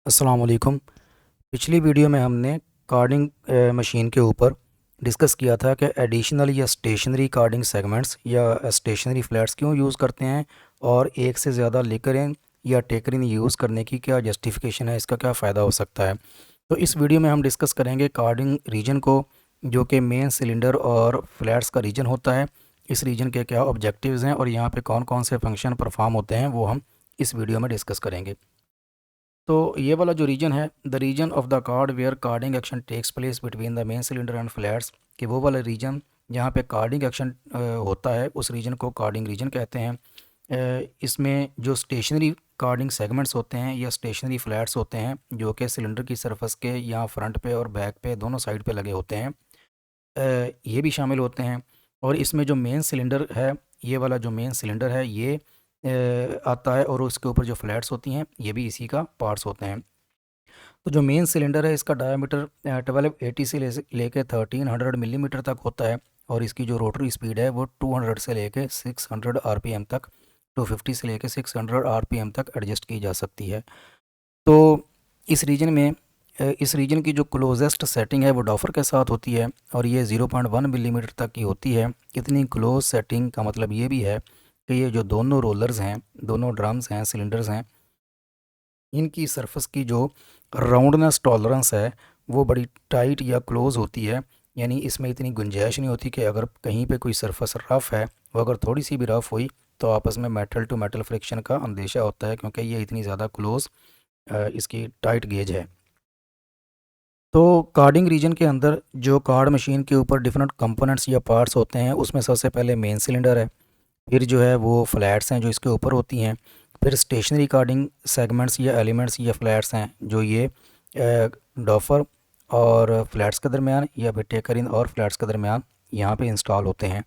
अस्सलाम वालेकुम। पिछली वीडियो में हमने कार्डिंग मशीन के ऊपर डिस्कस किया था कि एडिशनल या स्टेशनरी कार्डिंग सेगमेंट्स या स्टेशनरी फ्लैट्स क्यों यूज़ करते हैं और एक से ज़्यादा लेकर इन या टेकर इन यूज़ करने की क्या जस्टिफिकेशन है, इसका क्या फ़ायदा हो सकता है। तो इस वीडियो में हम डिस्कस करेंगे कार्डिंग रीजन को, जो कि मेन सिलेंडर और फ्लैट्स का रीजन होता है। इस रीजन के क्या ऑब्जेक्टिव्स हैं और यहाँ पे कौन कौन से फंक्शन परफॉर्म होते हैं वो हम इस वीडियो में डिस्कस करेंगे। तो ये वाला जो रीजन है, the region of the card where carding action takes place between the main cylinder and flats, कि वो वाला रीजन जहाँ पे कार्डिंग एक्शन होता है उस रीजन को कार्डिंग रीजन कहते हैं। इसमें जो स्टेशनरी कार्डिंग सेगमेंट्स होते हैं या स्टेशनरी फ्लैट्स होते हैं जो कि सिलेंडर की सरफेस के यहाँ फ्रंट पे और बैक पे दोनों साइड पे लगे होते हैं, ये भी शामिल होते हैं। और इसमें जो मेन सिलेंडर है, ये वाला जो मेन सिलेंडर है ये आता है, और उसके ऊपर जो फ्लैट्स होती हैं ये भी इसी का पार्ट्स होते हैं। तो जो मेन सिलेंडर है इसका डायमीटर 1280 से लेके 1300 मिलीमीटर तक होता है, और इसकी जो रोटरी स्पीड है वो 200 से लेके 600 आरपीएम तक, 250 से लेके 600 आरपीएम तक एडजस्ट की जा सकती है। तो इस रीजन में इस रीजन की जो क्लोजेस्ट सेटिंग है वो डॉफर के साथ होती है, और ये 0.1 मिलीमीटर तक की होती है। इतनी क्लोज सेटिंग का मतलब ये भी है कि ये जो दोनों रोलर्स हैं, दोनों ड्रम्स हैं, सिलेंडर्स हैं, इनकी सरफेस की जो राउंडनेस टॉलरेंस है वो बड़ी टाइट या क्लोज़ होती है। यानी इसमें इतनी गुंजाइश नहीं होती कि अगर कहीं पे कोई सरफेस रफ़ है, वो अगर थोड़ी सी भी रफ़ हुई तो आपस में मेटल टू मेटल फ्रिक्शन का अंदेशा होता है, क्योंकि ये इतनी ज़्यादा क्लोज़ इसकी टाइट गेज है। तो कार्डिंग रीजन के अंदर जो कार्ड मशीन के ऊपर डिफरेंट कंपोनेंट्स या पार्ट्स होते हैं, उसमें सबसे पहले मेन सिलेंडर है, फिर जो है वो फ्लैट्स हैं जो इसके ऊपर होती हैं, फिर स्टेशनरी कार्डिंग सेगमेंट्स या एलिमेंट्स या फ्लैट्स हैं जो ये डॉफर और फ्लैट्स के दरमियान या फिर टेकर इन और फ्लैट्स के दरमियान यहाँ पे इंस्टॉल होते हैं।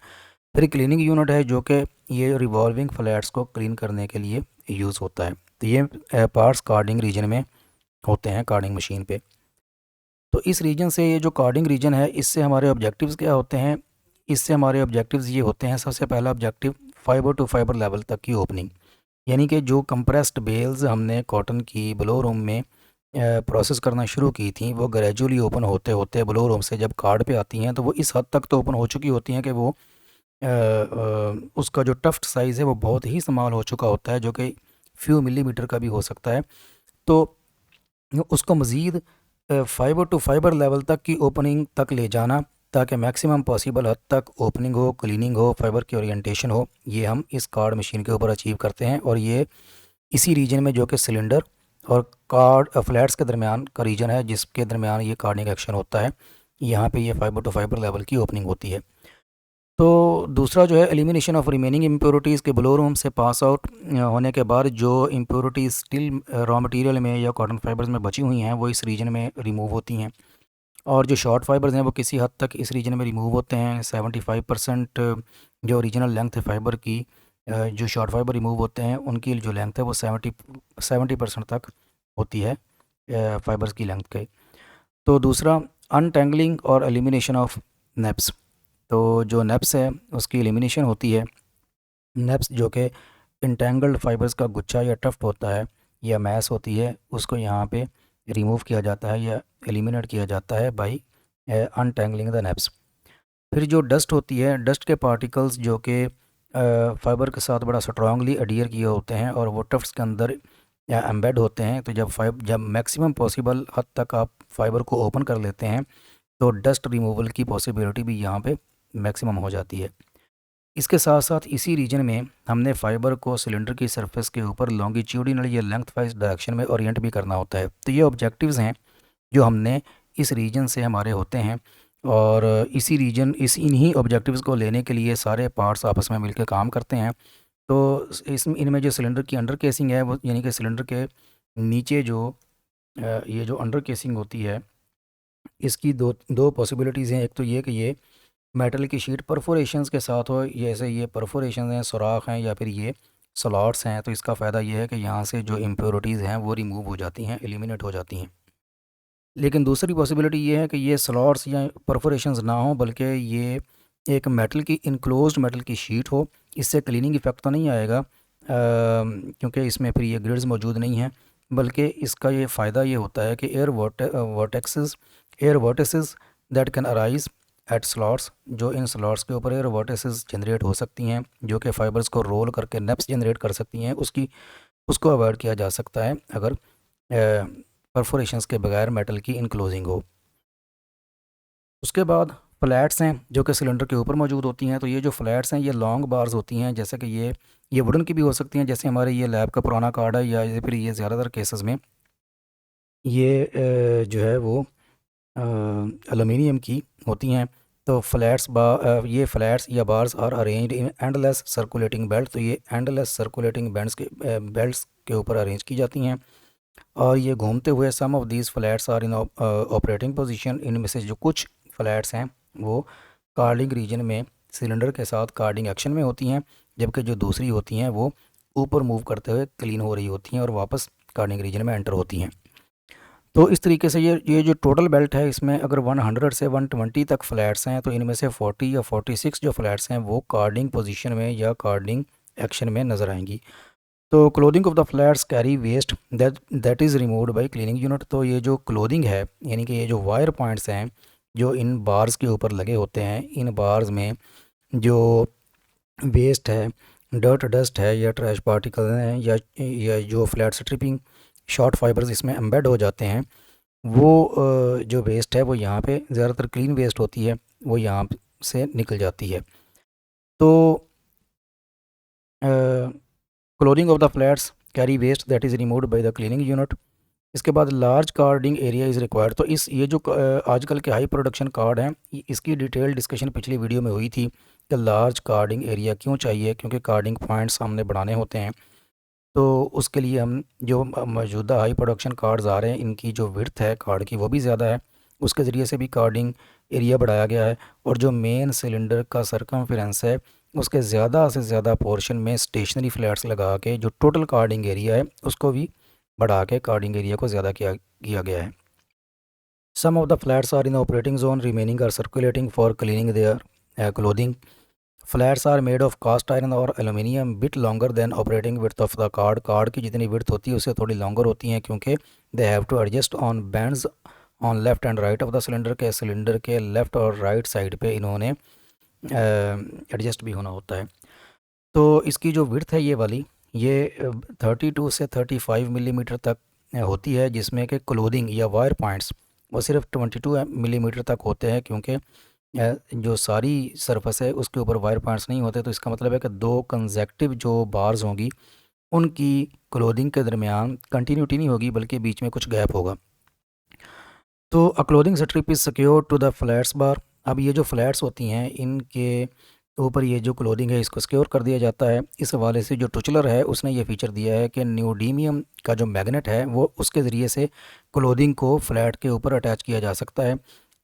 फिर क्लीनिंग यूनिट है जो कि ये रिवॉल्विंग फ्लैट्स को क्लीन करने के लिए यूज़ होता है। तो ये पार्ट्स कार्डिंग रीजन में होते हैं, कार्डिंग मशीन पे। तो इस रीजन से, ये जो कार्डिंग रीजन है, इससे हमारे ऑब्जेक्टिव्स क्या होते हैं। इससे हमारे ऑब्जेक्टिव्स ये होते हैं, सबसे पहला objective fibre to fibre level तक की ओपनिंग, यानी कि जो कंप्रेस्ड बेल्स हमने कॉटन की ब्लो रूम में प्रोसेस करना शुरू की थी, वो ग्रेजुअली ओपन होते होते ब्लो रूम से जब कार्ड पे आती हैं तो वो इस हद तक तो ओपन हो चुकी होती हैं कि वो उसका जो टफ्ट साइज़ है वो बहुत ही स्मॉल हो चुका होता है, जो कि फ्यू मिलीमीटर का भी हो सकता है। तो उसको मज़ीद फाइबर टू फाइबर लेवल तक की ओपनिंग तक ले जाना, ताकि मैक्सिमम पॉसिबल हद तक ओपनिंग हो, क्लीनिंग हो, फाइबर की ओरिएंटेशन हो, ये हम इस कार्ड मशीन के ऊपर अचीव करते हैं। और ये इसी रीजन में, जो कि सिलेंडर और कार्ड फ्लैट्स के दरमियान का रीजन है, जिसके दरमियान ये कार्डिंग एक्शन होता है, यहाँ पे ये फाइबर टू फाइबर लेवल की ओपनिंग होती है। तो दूसरा जो है एलिमिनेशन ऑफ रिमेनिंग इम्प्योरिटीज़ के ब्लो रूम से पास आउट होने के बाद जो इम्प्योरिटीज़ स्टिल रॉ मटेरियल में या कॉटन फाइबर्स में बची हुई हैं वो इस रीजन में रिमूव होती हैं। और जो शॉर्ट फाइबर्स हैं वो किसी हद तक इस रीजन में रिमूव होते हैं। 75% जो ओरिजिनल लेंथ है फाइबर की, जो शॉर्ट फाइबर रिमूव होते हैं उनकी जो लेंथ है वो 70% तक होती है फाइबर्स की लेंथ के। तो दूसरा, अनटेंगलिंग और एलिमिनेशन ऑफ नेप्स। तो जो नेप्स है उसकी एलिमिनेशन होती है। नेप्स जो कि इंटेंगल्ड फाइबर्स का गुच्छा या टफ्ट होता है या मैस होती है, उसको यहाँ पे रिमूव किया जाता है या एलिमिनेट किया जाता है बाय अनटेंगलिंग द नेप्स। फिर जो डस्ट होती है, डस्ट के पार्टिकल्स जो कि फाइबर के साथ बड़ा स्ट्रांगली अडियर किए होते हैं और वो टफ्ट्स के अंदर या एम्बेड होते हैं, तो जब मैक्सिमम पॉसिबल हद तक आप फाइबर को ओपन कर लेते हैं तो डस्ट रिमूवल की पॉसिबिलिटी भी यहाँ पे मैक्सिमम हो जाती है। इसके साथ साथ इसी रीजन में हमने फाइबर को सिलेंडर की सरफेस के ऊपर लॉन्गिट्यूडिनल या लेंथ वाइज डायरेक्शन में ओरिएंट भी करना होता है। तो ये ऑब्जेक्टिव्स हैं जो हमने इस रीजन से हमारे होते हैं, और इसी रीजन इस इन्हीं ऑब्जेक्टिव्स को लेने के लिए सारे पार्ट्स आपस में मिलकर काम करते हैं। तो इनमें जो सिलेंडर की अंडर केसिंग है वो, यानी कि सिलेंडर के नीचे जो ये जो अंडर केसिंग होती है, इसकी दो दो पॉसिबिलिटीज़ हैं। एक तो ये कि ये मेटल की शीट परफोरेशंस के साथ हो, जैसे ये परफोरेशन हैं, सुराख हैं, या फिर ये स्लॉट्स हैं, तो इसका फ़ायदा ये है कि यहाँ से जो इम्प्योरिटीज़ हैं वो रिमूव हो जाती हैं, एलिमिनेट हो जाती हैं। लेकिन दूसरी पॉसिबिलिटी ये है कि ये स्लॉट्स या परफोरेशंस ना हो, बल्कि ये एक मेटल की इनक्लोज्ड मेटल की शीट हो। इससे क्लीनिंग इफेक्ट तो नहीं आएगा, क्योंकि इसमें फिर ये ग्रिड्स मौजूद नहीं हैं, बल्कि इसका ये फ़ायदा ये होता है कि air vertices that can arise at slots, जो इन स्लॉट्स के ऊपर एयर वर्टिसेस जनरेट हो सकती हैं जो कि फाइबर्स को रोल करके नेप्स जनरेट कर सकती हैं, उसको अवॉइड किया जा सकता है अगर परफोरेशंस के बगैर मेटल की इनक्लोजिंग हो। उसके बाद फ्लैट्स हैं जो कि सिलेंडर के ऊपर मौजूद होती हैं। तो ये जो फ्लैट्स हैं ये लॉन्ग बार्स होती हैं, जैसे कि ये वुडन की भी हो सकती हैं, जैसे हमारे ये लैब का पुराना कार्ड है, या फिर ये ज़्यादातर केसेस में ये जो है वो एलुमिनियम की होती हैं। तो ये फ्लैट्स या bars are arranged in endless circulating belt. तो ये एंडलेस सर्कुलेटिंग बेल्ट्स के ऊपर अरेंज की जाती हैं और ये घूमते हुए some of these flats are in operating position. इनमें से जो कुछ फ्लैट्स हैं वो कार्डिंग रीजन में सिलेंडर के साथ कार्डिंग एक्शन में होती हैं, जबकि जो दूसरी होती हैं वो ऊपर मूव करते हुए क्लीन हो रही होती हैं और वापस कार्डिंग रीजन में एंटर होती हैं। तो इस तरीके से ये जो टोटल बेल्ट है इसमें अगर 100 से 120 तक फ्लैट्स हैं तो इनमें से 40 या 46 जो फ्लैट्स हैं वो कार्डिंग पोजीशन में या कार्डिंग एक्शन में नज़र आएंगी। तो clothing of the flats carry waste that is removed by cleaning unit. तो ये जो क्लोथिंग है यानी कि ये जो वायर पॉइंट्स हैं जो इन बार्स के ऊपर लगे होते हैं, इन बार्स में जो वेस्ट है, डस्ट है या ट्रैश पार्टिकल हैं या जो फ्लैट स्ट्रिपिंग शॉर्ट फाइबर्स इसमें एम्बेड हो जाते हैं, वो जो वेस्ट है वो यहाँ पे ज़्यादातर क्लीन वेस्ट होती है, वो यहाँ से निकल जाती है। तो clothing of the flats carry waste that is removed by the cleaning unit. इसके बाद large carding area is required. तो ये जो आजकल के हाई प्रोडक्शन कार्ड हैं इसकी डिटेल डिस्कशन पिछली वीडियो में हुई थी कि लार्ज कार्डिंग एरिया क्यों चाहिए, क्योंकि कार्डिंग पॉइंट्स हमने बढ़ाने होते हैं। तो उसके लिए हम जो मौजूदा हाई प्रोडक्शन कार्ड्स आ रहे हैं इनकी जो विड्थ है कार्ड की वो भी ज़्यादा है, उसके ज़रिए से भी कार्डिंग एरिया बढ़ाया गया है। और जो मेन सिलेंडर का सरकमफेरेंस है उसके ज़्यादा से ज़्यादा पोर्शन में स्टेशनरी फ्लैट्स लगा के जो टोटल कार्डिंग एरिया है उसको भी बढ़ा के कार्डिंग एरिया को ज़्यादा किया गया है। Some of the flats are in operating zone remaining are circulating for cleaning their clothing. Flats are made of cast iron और aluminium bit longer than operating width of the card की जितनी width होती है उससे थोड़ी longer होती हैं, क्योंकि they have to adjust on bands on left and right of the cylinder के लेफ़्ट और राइट साइड पे इन्होंने एडजस्ट भी होना होता है। तो इसकी जो विड्थ है ये वाली ये 32 से 35 मिलीमीटर तक होती है, जिसमें कि क्लोथिंग या वायर पॉइंट्स वो सिर्फ 22 मिलीमीटर तक होते हैं, क्योंकि जो सारी सरफेस है उसके ऊपर वायर पॉइंट्स नहीं होते। तो इसका मतलब है कि दो कंजेक्टिव जो बार्स होंगी उनकी क्लोथिंग के दरमियान कंटिन्यूटी नहीं होगी बल्कि बीच में कुछ गैप होगा। तो a clothing strip is secure to the flats bar. अब ये जो फ्लैट्स होती हैं इनके ऊपर ये जो क्लोथिंग है इसको सिक्योर कर दिया जाता है। इस हवाले से जो टुचलर है उसने ये फीचर दिया है कि न्यूडीमियम का जो मैग्नेट है वो उसके ज़रिए से क्लोथिंग को फ्लैट के ऊपर अटैच किया जा सकता है।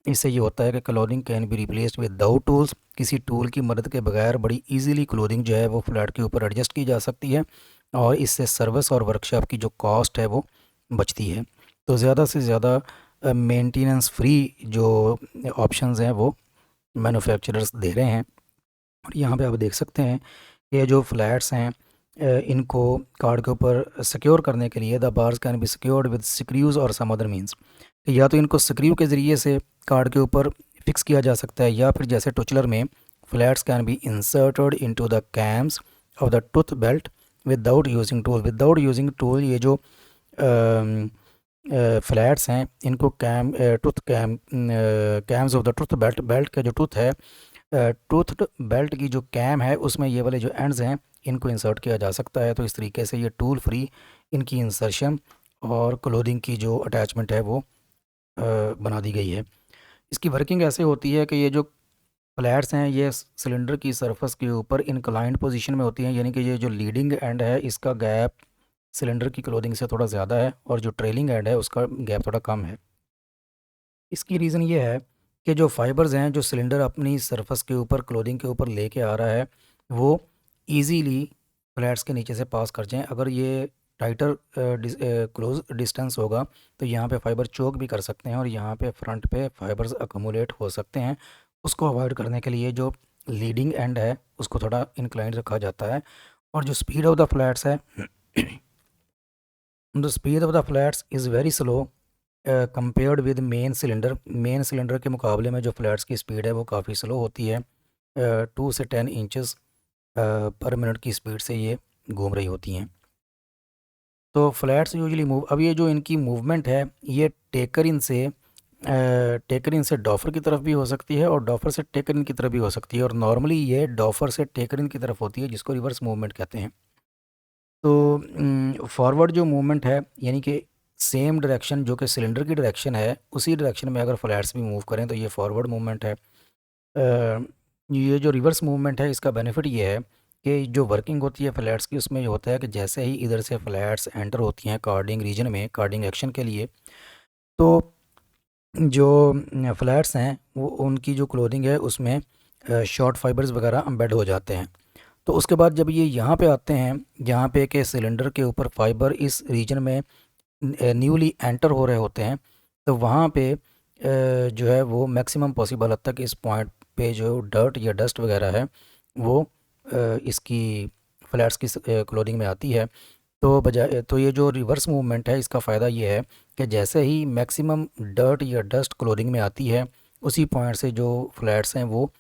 इससे ये होता है कि clothing can be replaced without tools. किसी टूल की मदद के बगैर बड़ी इजीली क्लोथिंग जो है वो फ्लैट के ऊपर एडजस्ट की जा सकती है और इससे सर्विस और वर्कशॉप की जो कॉस्ट है वो बचती है। तो ज़्यादा से ज़्यादा मेंटेनेंस फ्री जो ऑप्शंस हैं वो मैन्युफैक्चरर्स दे रहे हैं। और यहाँ पे आप देख सकते हैं ये जो फ्लैट्स हैं इनको कार्ड के ऊपर सिक्योर करने के लिए the bars can be secured with screws और सम अदर मीन्स। या तो इनको स्क्रू के ज़रिए से कार्ड के ऊपर फिक्स किया जा सकता है, या फिर जैसे टुचलर में flats can be inserted into the camps of the tooth belt without using tool. ये जो फ्लैट्स हैं इनको camps of the tooth belt का जो टूथ है टूथ बेल्ट की जो कैम है उसमें ये वाले जो एंड्स हैं इनको इंसर्ट किया जा सकता है। तो इस तरीके से ये टूल फ्री इनकी इंसर्शन और क्लोथिंग की जो अटैचमेंट है वो बना दी गई है। इसकी वर्किंग ऐसे होती है कि ये जो फ्लैट्स हैं ये सिलेंडर की सरफेस के ऊपर इंक्लाइंड पोजीशन में होती हैं, यानी कि ये जो लीडिंग एंड है इसका गैप सिलेंडर की क्लोथिंग से थोड़ा ज़्यादा है और जो ट्रेलिंग एंड है उसका गैप थोड़ा कम है। इसकी रीज़न ये है कि जो फाइबर्स हैं जो सिलेंडर अपनी सरफेस के ऊपर क्लोथिंग के ऊपर लेके आ रहा है वो इजीली फ्लैट्स के नीचे से पास कर जाएं। अगर ये टाइटर क्लोज डिस्टेंस होगा तो यहाँ पे फाइबर चोक भी कर सकते हैं और यहाँ पे फ्रंट पे फाइबर्स अकोमोडेट हो सकते हैं। उसको अवॉइड करने के लिए जो लीडिंग एंड है उसको थोड़ा इंक्लाइन रखा जाता है। और जो स्पीड ऑफ द फ्लैट्स है the speed of the flats is very slow compared with main cylinder के मुकाबले में जो फ्लैट्स की स्पीड है वो काफ़ी स्लो होती है। 2 से 10 इंचज़ पर मिनट की स्पीड से ये घूम रही होती हैं। तो फ्लैट्स यूजुअली मूव, अब ये जो इनकी मूवमेंट है ये टेकर इन से डॉफर की तरफ भी हो सकती है और डॉफर से टेकर इन की तरफ भी हो सकती है, और नॉर्मली ये डॉफर से टेकर इन की तरफ होती है, जिसको रिवर्स मूवमेंट कहते हैं। तो फॉरवर्ड जो मूवमेंट है, यानी कि सेम डायरेक्शन जो कि सिलेंडर की डायरेक्शन है, उसी डायरेक्शन में अगर फ्लैट्स भी मूव करें तो ये फॉरवर्ड मूवमेंट है। ये जो रिवर्स मूवमेंट है इसका बेनिफिट ये है कि जो वर्किंग होती है फ्लैट्स की, उसमें ये होता है कि जैसे ही इधर से फ्लैट्स एंटर होती हैं कार्डिंग रीजन में कार्डिंग एक्शन के लिए, तो जो फ्लैट्स हैं वो उनकी जो क्लोथिंग है उसमें शॉर्ट फाइबर्स वगैरह एम्बेड हो जाते हैं। तो उसके बाद जब ये यहाँ पे आते हैं, यहाँ पे के सिलेंडर के ऊपर फाइबर इस रीजन में न्यूली एंटर हो रहे होते हैं, तो वहाँ पे जो है वो मैक्सिमम पॉसिबल हद तक इस पॉइंट पे जो डर्ट या डस्ट वगैरह है वो इसकी फ्लैट्स की क्लोथिंग में आती है। तो ये जो रिवर्स मूवमेंट है इसका फ़ायदा ये है कि जैसे ही मैक्सिमम डर्ट या डस्ट क्लोथिंग में आती है, उसी पॉइंट से जो फ्लैट्स हैं वो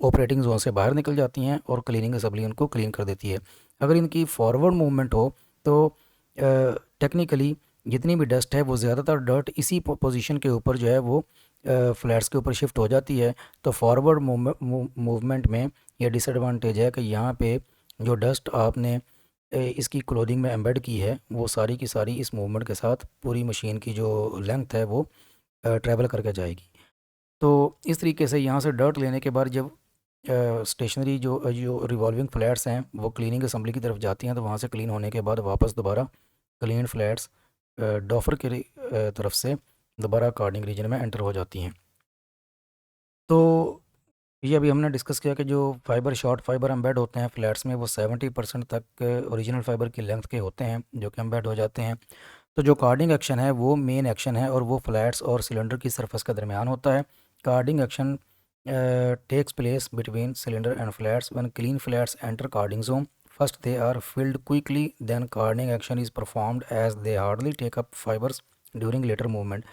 ऑपरेटिंग जोन से बाहर निकल जाती हैं और क्लीनिंग असम्बली उनको क्लीन कर देती है। अगर इनकी फॉरवर्ड मूवमेंट हो तो टेक्निकली जितनी भी डस्ट है वो ज़्यादातर डर्ट इसी पोजीशन के ऊपर जो है वो फ्लैट्स के ऊपर शिफ्ट हो जाती है। तो फॉरवर्ड मूवमेंट में ये डिसएडवांटेज है कि यहाँ पे जो डस्ट आपने इसकी क्लोथिंग में एम्बेड की है वो सारी की सारी इस मूवमेंट के साथ पूरी मशीन की जो लेंथ है वो ट्रैवल करके जाएगी। तो इस तरीके से यहाँ से डर्ट लेने के बाद जब स्टेशनरी जो जो रिवॉल्विंग फ्लैट्स हैं वो क्लीनिंग असम्बली की तरफ जाती हैं, तो वहाँ से क्लीन होने के बाद वापस दोबारा क्लीन फ्लैट्स डॉफर की तरफ से दोबारा कार्डिंग रीजन में एंटर हो जाती हैं। तो ये अभी हमने डिस्कस किया कि जो फाइबर शॉर्ट फाइबर एम्बेड होते हैं फ्लैट्स में वो 70% तक ओरिजिनल फाइबर की लेंथ के होते हैं जो कि एम्बेड हो जाते हैं। तो जो कार्डिंग एक्शन है वो मेन एक्शन है और वो फ्लैट्स और सिलेंडर की सरफेस के दरमियान होता है। Carding action takes place between cylinder and flats when clean flats enter carding zone. First they are filled quickly, then carding action is performed as they hardly take up fibers during later movement.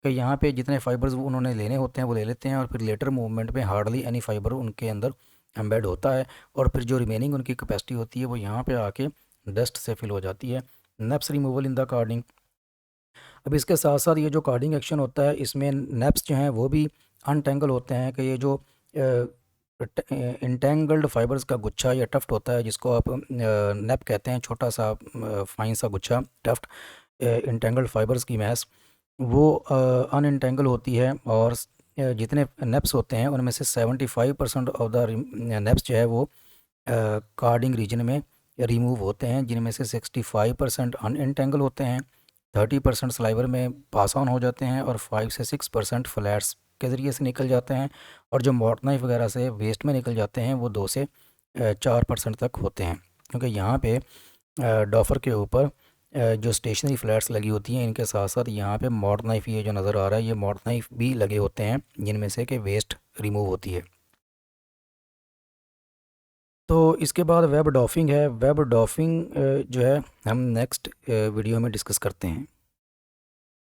कि यहाँ पे जितने fibres वो उन्होंने लेने होते हैं वो ले लेते हैं और फिर लेटर मूवमेंट में हार्डली एनी फाइबर उनके अंदर एम्बेड होता है, और फिर जो रिमेनिंग उनकी कैपेसिटी होती है वो यहाँ पे आके डस्ट से फिल हो जाती है। Neps removal in the carding. अब इसके साथ साथ ये जो कार्डिंग एक्शन होता है इसमें नेप्स जो हैं वो भी अनटेंगल होते हैं, कि ये जो इंटेंगल्ड फाइबर्स का गुच्छा या टफ्ट होता है जिसको आप नेप कहते हैं, छोटा सा फाइन सा गुच्छा टफ्ट इंटेंगल्ड फाइबर्स की मैस वो अनइंटेंगल होती है, और जितने नेप्स होते हैं उनमें से 75% ऑफ द नेप्स जो है वो कार्डिंग रीजन में रिमूव होते हैं, जिनमें से 65% अनइंटेंगल होते हैं, 30% स्लाइवर में पास ऑन हो जाते हैं और 5 से 6% फ्लैट्स के ज़रिए से निकल जाते हैं, और जो मॉट नाइफ वगैरह से वेस्ट में निकल जाते हैं वो 2 से 4% तक होते हैं। क्योंकि यहाँ पे डॉफर के ऊपर जो स्टेशनरी फ्लैट्स लगी होती हैं इनके साथ साथ यहाँ पे मॉट नाइफ, ये जो नज़र आ रहा है ये मॉट नाइफ भी लगे होते हैं जिनमें से कि वेस्ट रिमूव होती है। तो इसके बाद वेब डॉफिंग है। वेब डॉफिंग जो है हम नेक्स्ट वीडियो में डिस्कस करते हैं।